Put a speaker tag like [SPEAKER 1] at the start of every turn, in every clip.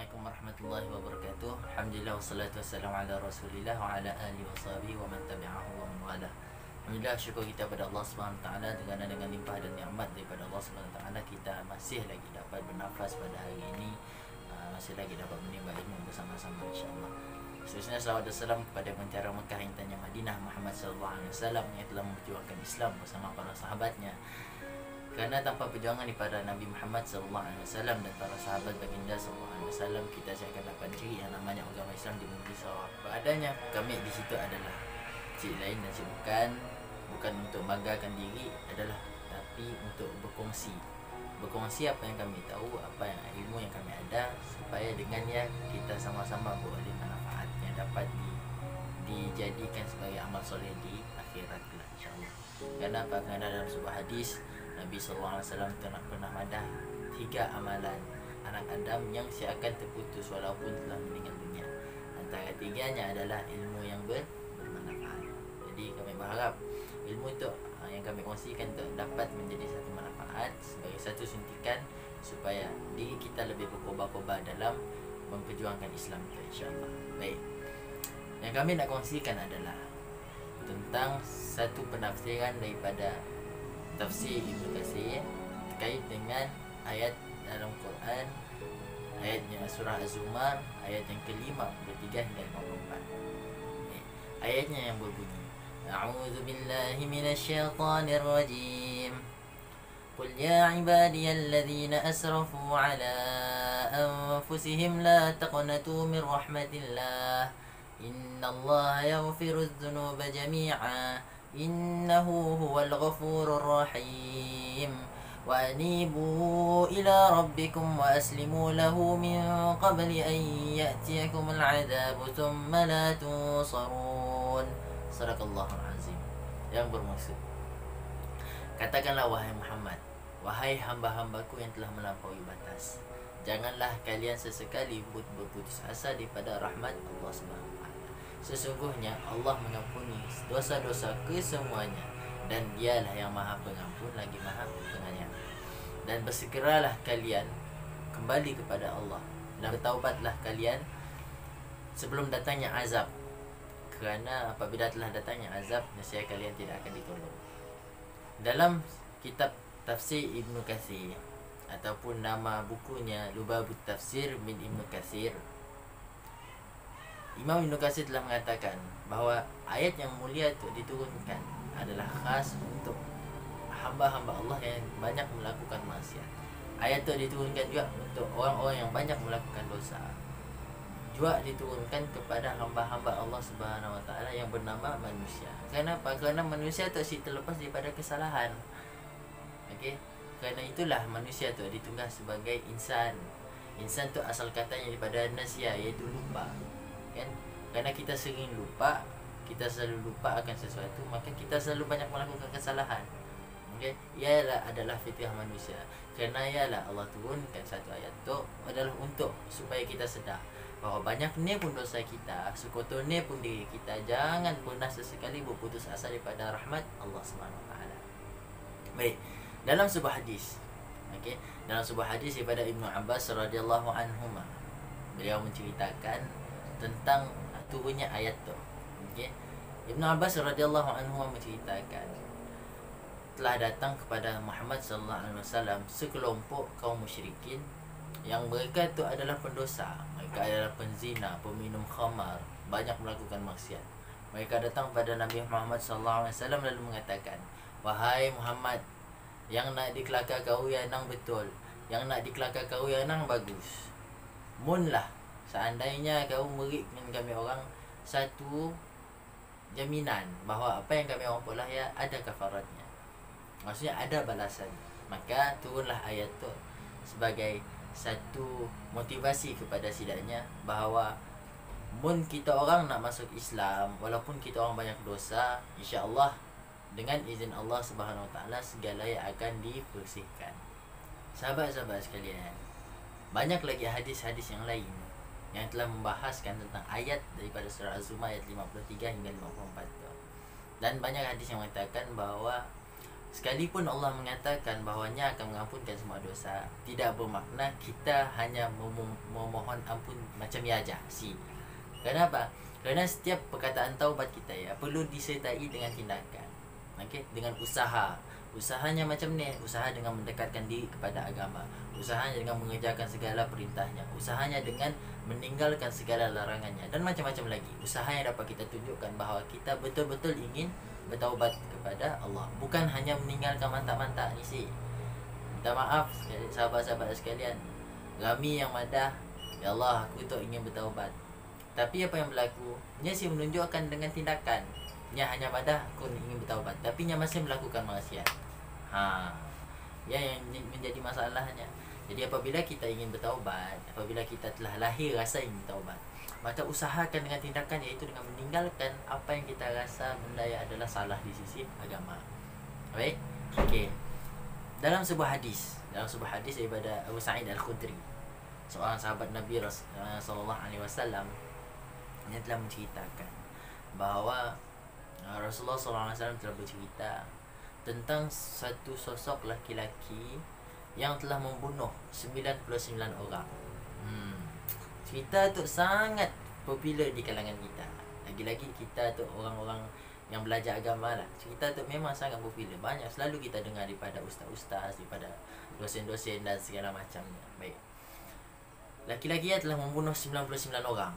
[SPEAKER 1] Assalamualaikum warahmatullahi wabarakatuh. Alhamdulillah wassalatu wassalamu ala Rasulillah wa ala alihi wa sahbihi wa man tabi'ahu wa man wala. Alhamdulillah, syukur kita pada Allah Subhanahu taala dengan limpah dan nikmat daripada Allah Subhanahu taala kita masih lagi dapat bernafas pada hari ini, masih lagi dapat menimba ilmu bersama-sama insya-Allah. Seterusnya salawat dan salam kepada Mentera Mekah Intannya Madinah Muhammad sallallahu alaihi wasallam yang telah memperjuangkan Islam bersama para sahabatnya. Kerana tanpa perjuangan daripada Nabi Muhammad SAW dan para sahabat baginda SAW, kita tidak akan dapat diri yang namanya agama Islam di negeri Sarawak. Adanya kami di situ adalah cik lain dan cik bukan untuk banggakan diri adalah, tapi untuk berkongsi apa yang kami tahu, apa yang ilmu yang kami ada, supaya dengannya kita sama-sama beroleh manfaat yang dapat dijadikan sebagai amal soleh di akhirat kelak insya-Allah. Kenapa? Kerana dalam sebuah hadis Nabi SAW pernah madah 3 amalan anak Adam yang seakan terputus walaupun telah meninggal dunia. Antara 3-nya adalah ilmu yang bermanfaat. Jadi kami berharap ilmu itu yang kami kongsikan itu dapat menjadi satu manfaat sebagai satu suntikan supaya diri kita lebih berkobar-kobar dalam memperjuangkan Islam itu insya-Allah. Baik. Yang kami nak kongsikan adalah tentang satu penafsiran daripada tafsir Ibnu Katsir terkait dengan ayat dalam Quran, ayatnya surah Az-Zumar ayat yang ke-53 hingga 54. Ayatnya yang berbunyi, A'udzu billahi minasyaitonir rajim. Qul ya ibadiyalladzina asrafu ala anfusihim la taqnatu min rahmatillah. Innallaha yaghfirudz dzunuba jami'a. Innahu huwal ghafurur rahim. Wa anibu ila rabbikum wa aslimu lahu min qabli an ya'tiyakumul 'adzabu thumma la tunsarun. Sadaqallahul azim. Yang bermaksud, katakanlah wahai Muhammad, wahai hamba-hambaku yang telah melampaui batas, janganlah kalian sesekali berputus asa daripada rahmat Allah Subhanahu. Sesungguhnya Allah mengampuni dosa-dosa kesemuanya, dan Dialah yang Maha Pengampun lagi Maha Penyayang. Dan bersegeralah kalian kembali kepada Allah dan bertaubatlah kalian sebelum datangnya azab, kerana apabila telah datangnya azab, nescaya kalian tidak akan ditolong. Dalam kitab tafsir Ibnu Katsir ataupun nama bukunya Lubabut Tafsir min Ibnu Katsir, Imam Ibnu Katsir telah mengatakan bahawa ayat yang mulia itu diturunkan adalah khas untuk hamba-hamba Allah yang banyak melakukan maksiat. Ayat itu diturunkan juga untuk orang-orang yang banyak melakukan dosa. Juga diturunkan kepada hamba-hamba Allah Subhanahu Wa Taala yang bernama manusia. Kenapa? Kerana manusia itu si terlepas daripada kesalahan. Okey. Kerana itulah manusia itu ditugas sebagai insan. Insan tu asal katanya daripada nasya, iaitu lupa. Kan? Kerana kita sering lupa, kita selalu lupa akan sesuatu, maka kita selalu banyak melakukan kesalahan. Okay? Ialah adalah fitrah manusia. Kerana ialah Allah turunkan satu ayat tu adalah untuk supaya kita sedar bahawa banyak ni pun dosa kita, sekotor ni pun diri kita, jangan pernah sesekali berputus asa daripada rahmat Allah Subhanahu Wa Taala. Baik, dalam sebuah hadis, okey, dalam sebuah hadis daripada Ibnu Abbas radhiyallahu anhuma, beliau menceritakan tentang turunnya ayat tu. Okey. Ibnu Abbas radhiyallahu anhu menceritakan telah datang kepada Muhammad sallallahu alaihi wasallam sekelompok kaum musyrikin yang mereka itu adalah pendosa. Mereka adalah penzina, peminum khamar, banyak melakukan maksiat. Mereka datang pada Nabi Muhammad sallallahu alaihi wasallam lalu mengatakan, "Wahai Muhammad, yang nak dikelakar kau yang nang betul, yang nak dikelakar kau yang nang bagus. Munlah seandainya kau berikan kami orang satu jaminan bahawa apa yang kami orang buat lah ya ada kafaratnya, maksudnya ada balasan, maka turunlah ayat tu sebagai satu motivasi kepada sidaknya bahawa mun kita orang nak masuk Islam, walaupun kita orang banyak dosa, insya-Allah dengan izin Allah Subhanahu Wa Taala segalanya akan dibersihkan." Sahabat-sahabat sekalian, banyak lagi hadis-hadis yang lain yang telah membahaskan tentang ayat daripada surah Az-Zumar ayat 53 hingga 54 tu. Dan banyak hadis yang mengatakan bahawa Sekalipun Allah mengatakan bahawanya akan mengampunkan semua dosa, tidak bermakna kita hanya memohon ampun macam ya aja. Kenapa? Kerana setiap perkataan taubat kita ya perlu disertai dengan tindakan. Okey, dengan usaha. Usahanya macam ni, usaha dengan mendekatkan diri kepada agama, usahanya dengan mengerjakan segala perintahnya, usahanya dengan meninggalkan segala larangannya, dan macam-macam lagi. Usaha yang dapat kita tunjukkan bahawa kita betul-betul ingin bertaubat kepada Allah, bukan hanya meninggalkan mantap-mantap ni sih. Minta maaf sahabat-sahabat sekalian, ramai yang madah, ya Allah aku tu ingin bertaubat, tapi apa yang berlaku? Dia sih menunjukkan dengan tindakan. Dia hanya madah aku ingin bertaubat, tapi dia masih melakukan maksiat. Ya yang menjadi masalahnya. Jadi apabila kita ingin bertaubat, apabila kita telah lahir rasa ingin bertaubat, maka usahakan dengan tindakan, iaitu dengan meninggalkan apa yang kita rasa benda yang adalah salah di sisi agama. Baik? Okey. Dalam sebuah hadis daripada Abu Sa'id Al-Khudri, seorang sahabat Nabi sallallahu alaihi wasallam, yang telah menceritakan bahawa Rasulullah sallallahu alaihi wasallam telah bercerita tentang satu sosok laki-laki yang telah membunuh 99 orang. Cerita tu sangat popular di kalangan kita. Lagi-lagi kita tu orang-orang yang belajar agama lah. Cerita tu memang sangat popular. Banyak selalu kita dengar daripada ustaz-ustaz, daripada dosen-dosen dan segala macamnya. Baik. Laki-laki yang telah membunuh 99 orang.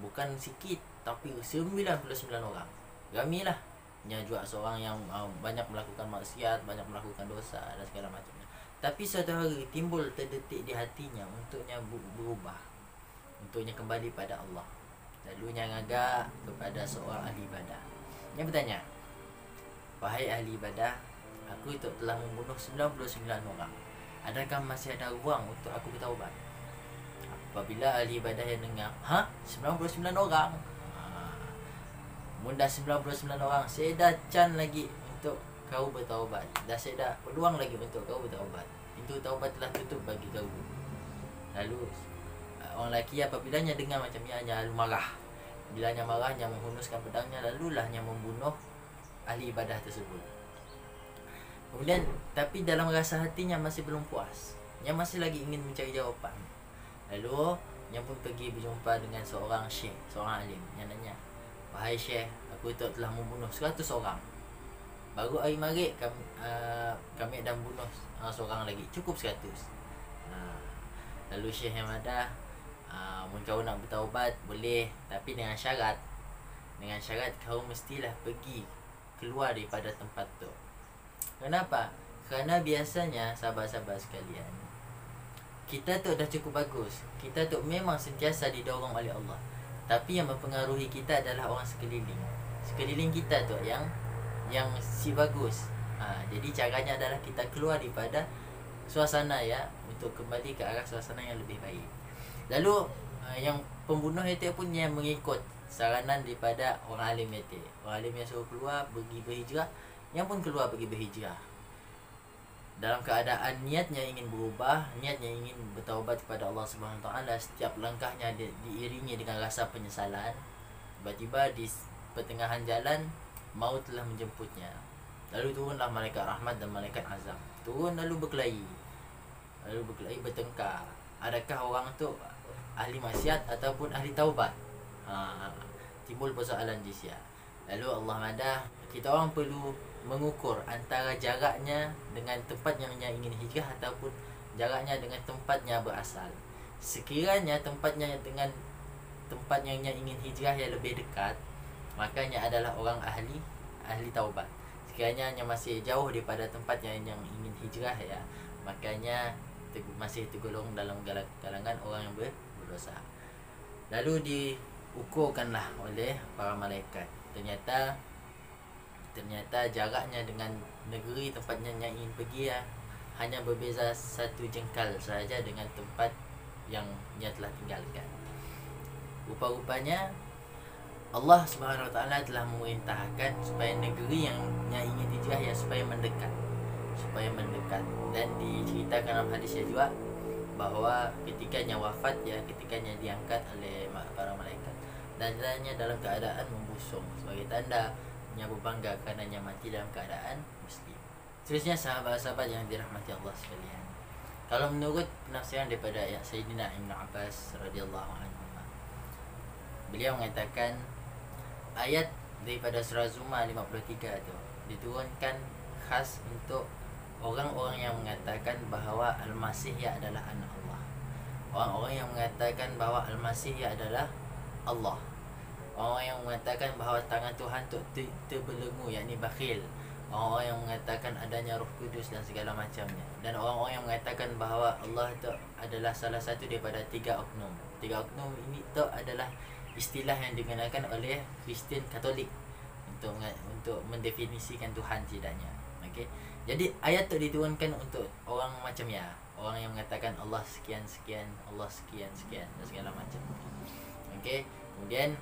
[SPEAKER 1] Bukan sikit, tapi 99 orang. Ramilah. Nya juga seorang yang banyak melakukan maksiat, banyak melakukan dosa dan segala macamnya. Tapi suatu hari timbul terdetik di hatinya untuknya berubah, untuknya kembali pada Allah. Lalu dia ngagak kepada seorang ahli ibadah. Dia bertanya, "Wahai ahli ibadah, aku itu telah membunuh 99 orang. Adakah masih ada ruang untuk aku bertaubat?" Apabila ahli ibadah yang dengar, 99 orang? Mudah 99 orang, saya dah can lagi untuk kau bertaubat. Saya dah peluang lagi untuk kau bertaubat. Pintu taubat telah tutup bagi kau. Lalu orang lelaki apabila nya dengar macam ni, nya lalu marah. Bila nya marah, nya menghunuskan pedangnya, lalulah nya membunuh ahli ibadah tersebut. Kemudian, tapi dalam rasa hatinya masih belum puas. Nya masih lagi ingin mencari jawapan. Lalu nya pun pergi berjumpa dengan seorang syekh, seorang alim. Nya nanya, "Wahai syekh, aku itu telah membunuh 100 orang. Baru hari maghrib kami dah bunuh seorang lagi. Cukup 100." Lalu syekh yang ada, "Kau nak bertaubat boleh, tapi dengan syarat. Dengan syarat kau mestilah pergi keluar daripada tempat tu." Kenapa? Kerana biasanya sahabat-sahabat sekalian, kita tu dah cukup bagus. Kita tu memang sentiasa didorong oleh Allah. Tapi yang mempengaruhi kita adalah orang sekeliling. Sekeliling kita tu yang si bagus. Jadi caranya adalah kita keluar daripada suasana ya, untuk kembali ke arah suasana yang lebih baik. Lalu yang pembunuh itu pun yang mengikut saranan daripada orang alim itu. Orang alim yang suruh keluar pergi berhijrah, yang pun keluar pergi berhijrah. Dalam keadaan niatnya ingin berubah, niatnya ingin bertaubat kepada Allah Subhanahu Wa Taala, setiap langkahnya diiringi dengan rasa penyesalan. Tiba-tiba di pertengahan jalan maut telah menjemputnya. Lalu turunlah malaikat rahmat dan malaikat azab. Turun lalu berkelahi. Bertengkar. Adakah orang tu ahli maksiat ataupun ahli taubat? Timbul persoalan di sini. Lalu Allah madah, kita orang perlu mengukur antara jaraknya dengan tempat yang ingin hijrah ataupun jaraknya dengan tempatnya berasal. Sekiranya tempatnya dengan tempat yang ingin hijrah yang lebih dekat, makanya adalah orang ahli taubat. Sekiranya yang masih jauh daripada tempat yang ingin hijrah ya, makanya masih tergolong dalam kalangan orang yang berdosa. Lalu diukurkanlah oleh para malaikat. Ternyata jaraknya dengan negeri tempatnya yang ingin pergi ya, hanya berbeza 1 jengkal sahaja dengan tempat yang ia telah tinggalkan. Rupa-rupanya Allah Subhanahu Wa Taala telah memerintahkan supaya negeri yang ingin hijrah ya supaya mendekat. Dan diceritakan dalam hadisnya juga bahawa ketikanya wafat ya, ketikanya diangkat oleh para malaikat, dan dalam keadaan membusung sebagai tanda nya berbangga kerana nya mati dalam keadaan muslim. Seterusnya sahabat-sahabat yang dirahmati Allah sekalian. Kalau menurut penafsiran daripada ayat Sayyidina Ibn Abbas radhiyallahu anhu, beliau mengatakan ayat daripada surah Zumar 53 itu diturunkan khas untuk orang-orang yang mengatakan bahawa Al-Masih ia adalah anak Allah. Orang-orang yang mengatakan bahawa Al-Masih ia adalah Allah. Orang yang mengatakan bahawa tangan Tuhan tu terbelenggu, yakni bakhil. Orang-orang yang mengatakan adanya Roh Kudus dan segala macamnya. Dan orang-orang yang mengatakan bahawa Allah itu adalah salah satu daripada 3 oknum. 3 oknum ini tu adalah istilah yang digunakan oleh Kristian Katolik untuk mendefinisikan Tuhan tidaknya. Okey. Jadi ayat tu diturunkan untuk orang macam ya, orang yang mengatakan Allah sekian sekian, Allah sekian sekian dan segala macam. Okey. Kemudian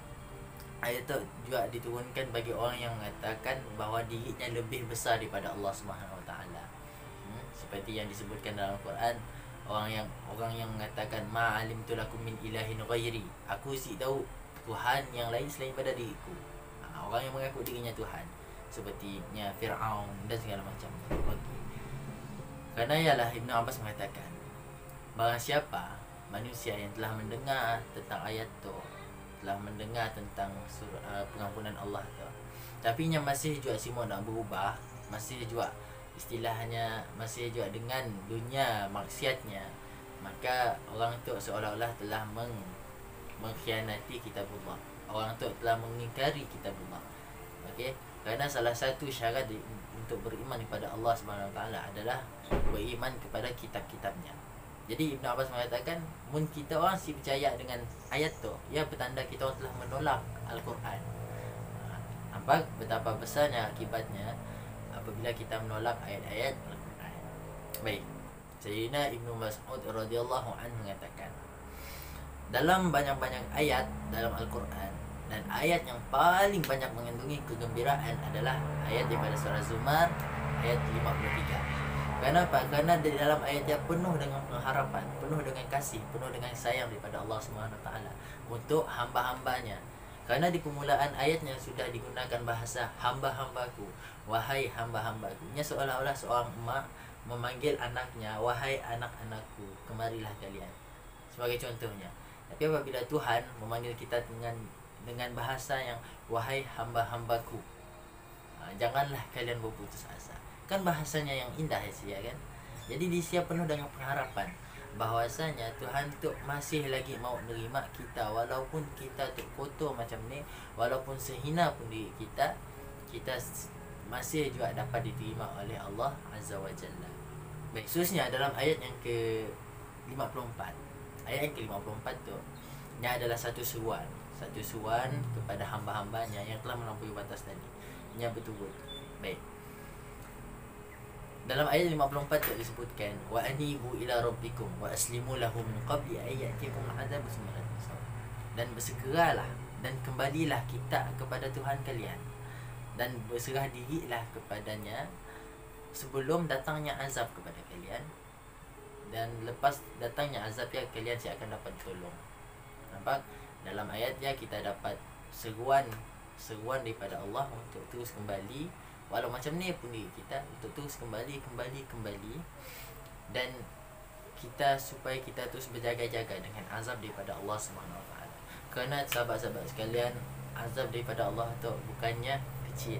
[SPEAKER 1] ayat itu juga diturunkan bagi orang yang mengatakan bahawa dirinya lebih besar daripada Allah Subhanahu Wa Taala. Seperti yang disebutkan dalam Al-Quran, orang yang mengatakan ma'alimtu lakum min ilahin ghairi. Aku si tahu Tuhan yang lain selain pada diriku. Orang yang mengaku dirinya Tuhan, sepertinya Fir'aun dan segala macam. Kerana ialah Ibn Abbas mengatakan, barang siapa manusia yang telah mendengar tentang ayat tu, telah mendengar tentang pengampunan Allah tu, tapi yang masih juga semua nak berubah, masih juga istilahnya masih juga dengan dunia maksiatnya, maka orang tu seolah-olah telah mengkhianati kitabullah. Orang tu telah mengingkari kitabullah. Okey, kerana salah satu syarat untuk beriman kepada Allah Subhanahu Wa Taala adalah beriman kepada kitab-kitabnya. Jadi Ibn Abbas mengatakan, mun kita orang si percaya dengan ayat tu, ia bertanda kita orang telah menolak Al-Quran. Nampak betapa besarnya akibatnya apabila kita menolak ayat-ayat Al-Quran. Baik, Sayyidina Ibnu Mas'ud radhiyallahu anhu mengatakan, dalam banyak-banyak ayat dalam Al-Quran, dan ayat yang paling banyak mengandungi kegembiraan adalah ayat daripada surah Zumar ayat 53. Kenapa? Kerana di dalam ayatnya penuh dengan pengharapan, penuh dengan kasih, penuh dengan sayang daripada Allah Subhanahu Wa Taala untuk hamba-hambanya. Kerana di permulaan ayatnya sudah digunakan bahasa hamba-hambaku, wahai hamba-hambaku. Ini seolah-olah seorang emak memanggil anaknya, wahai anak-anakku, kemarilah kalian. Sebagai contohnya. Tapi apabila Tuhan memanggil kita dengan bahasa yang wahai hamba-hambaku, janganlah kalian berputus asa. Kan bahasanya yang indah ya kan. Jadi di siap penuh dengan pengharapan bahwasanya Tuhan tu masih lagi mau menerima kita, walaupun kita tu kotor macam ni, walaupun sehina pun diri kita masih juga dapat diterima oleh Allah Azza wa Jalla. Baik, seterusnya dalam ayat yang ke-54. Ayat yang ke-54 tu ini adalah satu seruan kepada hamba-hambanya yang telah melampaui batas tadi. Ini betul. Baik. Dalam ayat 54 tu disebutkan wa anibu ila rabbikum wa aslimu lahu min qabli ayatikum adzab sumran. Dan bersegeralah dan kembalilah kita kepada Tuhan kalian dan berserah dirilah kepadanya sebelum datangnya azab kepada kalian, dan lepas datangnya azab ya kalian akan dapat tolong. Nampak? Dalam ayatnya kita dapat seruan daripada Allah untuk terus kembali, walau macam ni pun kita untuk terus kembali, dan kita supaya kita terus berjaga-jaga dengan azab daripada Allah Subhanahu Wa Taala. Kerana sahabat-sahabat sekalian, azab daripada Allah tu bukannya kecil.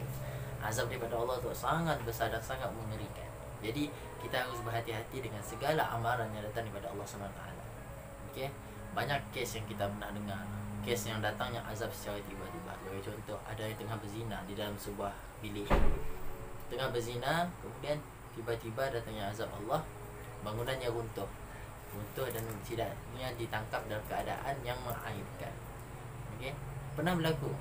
[SPEAKER 1] Azab daripada Allah tu sangat besar dan sangat mengerikan. Jadi kita harus berhati-hati dengan segala amaran yang datang daripada Allah Subhanahu Wa Taala. Okey, banyak kes yang kita pernah dengar, kes yang datangnya azab secara tiba-tiba. Sebagai contoh, ada yang tengah berzina di dalam sebuah bilik, tengah berzina, kemudian tiba-tiba datangnya azab Allah, bangunannya runtuh dan tidaknya ditangkap dalam keadaan yang mengaibkan. Okey, pernah berlaku.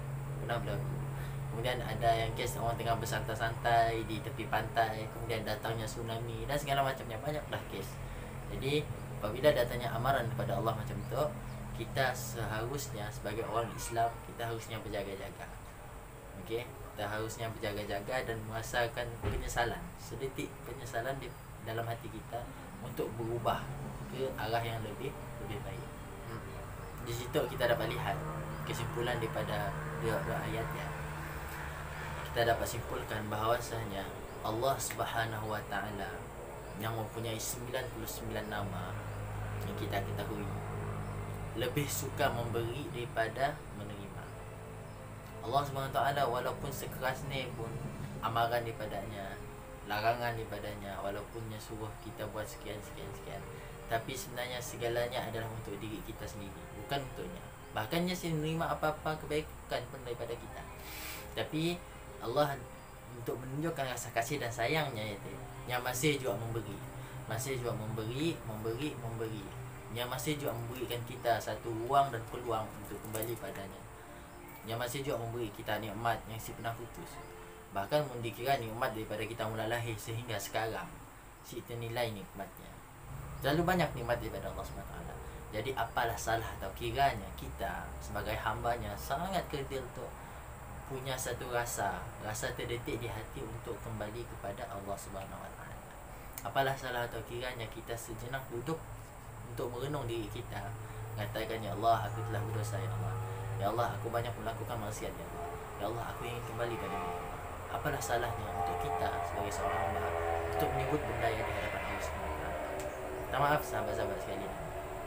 [SPEAKER 1] Kemudian ada yang kes orang tengah bersantai-santai di tepi pantai, kemudian datangnya tsunami dan segala macamnya, banyaklah kes. Jadi apabila datangnya amaran kepada Allah macam tu, kita seharusnya sebagai orang Islam kita harusnya berjaga-jaga. Okey, kita harusnya berjaga-jaga dan merasakan penyesalan, sedetik penyesalan di dalam hati kita untuk berubah ke arah yang lebih baik. Di situ kita dapat lihat kesimpulan daripada dua ayatnya. Kita dapat simpulkan bahawasanya Allah Subhanahu wa taala yang mempunyai 99 nama yang kita ketahui lebih suka memberi daripada menerima. Allah Subhanahu wa taala walaupun sekeras ni pun amaran daripadanya, larangan daripadanya, walaupunnya suruh kita buat sekian, tapi sebenarnya segalanya adalah untuk diri kita sendiri, bukan untuknya. Bahkan dia menerima apa-apa kebaikan pun daripada kita, tapi Allah untuk menunjukkan rasa kasih dan sayangnya itu, yang masih juga memberi, yang masih juga memberikan kita satu ruang dan peluang untuk kembali padanya, yang masih juga memberi kita nikmat yang si pernah putus. Bahkan dikira nikmat daripada kita mula lahir sehingga sekarang, si nilai nikmatnya terlalu banyak nikmat daripada Allah SWT. Jadi apalah salah atau kiranya kita sebagai hambanya sangat kerdil untuk punya satu rasa terdetik di hati untuk kembali kepada Allah Subhanahu Wa Taala. Apalah salah atau kiranya kita sejenak duduk untuk merenung diri kita, mengatakan, ya Allah, aku telah berdosa, ya Allah. Ya Allah, aku banyak melakukan maksiat, ya Allah. Ya Allah, aku ingin kembali pada Allah. Apalah salahnya untuk kita sebagai seorang hamba untuk menyebut benda yang di hadapan Allah Subhanahu Wa Taala. Tak maaf sahabat-sahabat sekalian,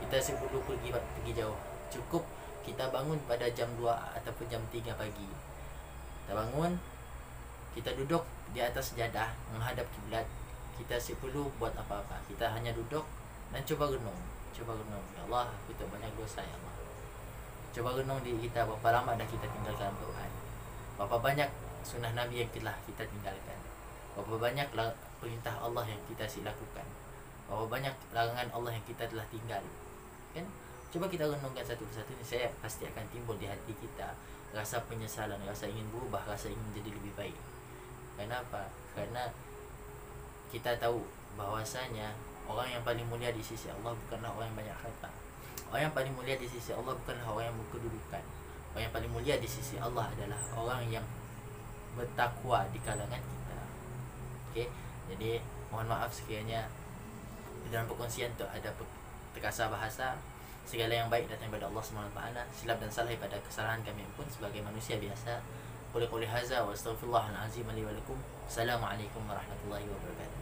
[SPEAKER 1] kita sebelum pergi jauh, cukup kita bangun pada jam 2 ataupun jam 3 pagi. Kita bangun, kita duduk di atas sejadah menghadap kiblat. Kita perlu buat apa-apa, kita hanya duduk dan coba renung. Ya Allah, aku tak banyak dosa, ya Allah. Coba renung diri kita, berapa lama dah kita tinggalkan Al-Quran, berapa banyak sunnah Nabi yang telah kita tinggalkan, berapa banyak perintah Allah yang kita lakukan, berapa banyak larangan Allah yang kita telah tinggal, kan? Coba kita renungkan satu persatu ni, saya pasti akan timbul di hati kita rasa penyesalan, rasa ingin berubah, rasa ingin menjadi lebih baik. Kenapa? Karena kita tahu bahwasanya orang yang paling mulia di sisi Allah bukanlah orang yang banyak harta. Orang yang paling mulia di sisi Allah bukanlah orang yang berkedudukan. Orang yang paling mulia di sisi Allah adalah orang yang bertakwa di kalangan kita. Okey, jadi mohon maaf sekiranya dalam perkongsian tu ada terkasar bahasa. Segala yang baik datang daripada Allah SWT. Silap dan salah pada kesalahan kami pun sebagai manusia biasa. Qul qawli hadza wa astaghfirullahal azim li wa lakum. Assalamualaikum warahmatullahi wabarakatuh.